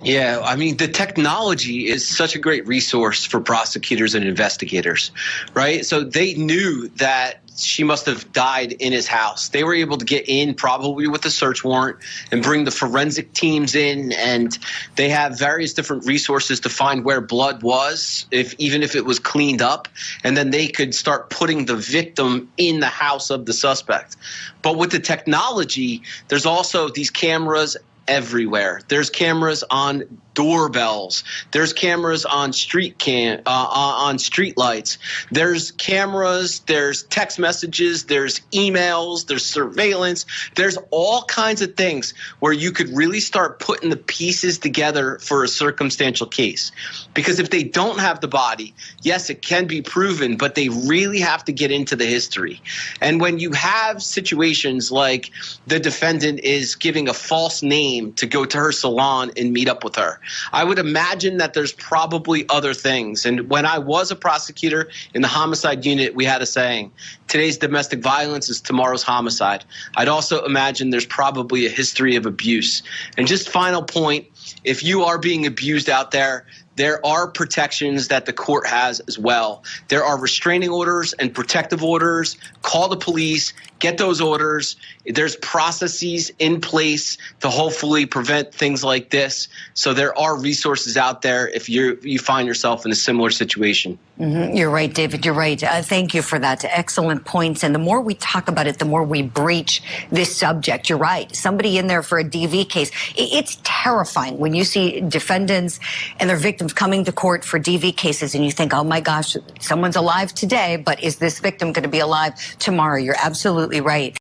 Yeah, I mean, the technology is such a great resource for prosecutors and investigators, right? So they knew that she must have died in his house. They were able to get in probably with a search warrant and bring the forensic teams in, and they have various different resources to find where blood was, even if it was cleaned up, and then they could start putting the victim in the house of the suspect. But with the technology, there's also these cameras everywhere. There's cameras on doorbells. There's cameras on street lights. There's cameras. There's text messages. There's emails. There's surveillance. There's all kinds of things where you could really start putting the pieces together for a circumstantial case. Because if they don't have the body, yes, it can be proven, but they really have to get into the history. And when you have situations like the defendant is giving a false name to go to her salon and meet up with her, I would imagine that there's probably other things. And when I was a prosecutor in the homicide unit, we had a saying, today's domestic violence is tomorrow's homicide. I'd also imagine there's probably a history of abuse. And just final point, if you are being abused out there, there are protections that the court has as well. There are restraining orders and protective orders. Call the police, get those orders. There's processes in place to hopefully prevent things like this. So there are resources out there if you find yourself in a similar situation. You're right, David. You're right. Thank you for that. Excellent points. And the more we talk about it, the more we breach this subject. You're right. Somebody in there for a DV case. It's terrifying when you see defendants and their victims coming to court for DV cases and you think, oh my gosh, someone's alive today, but is this victim going to be alive tomorrow? You're absolutely right.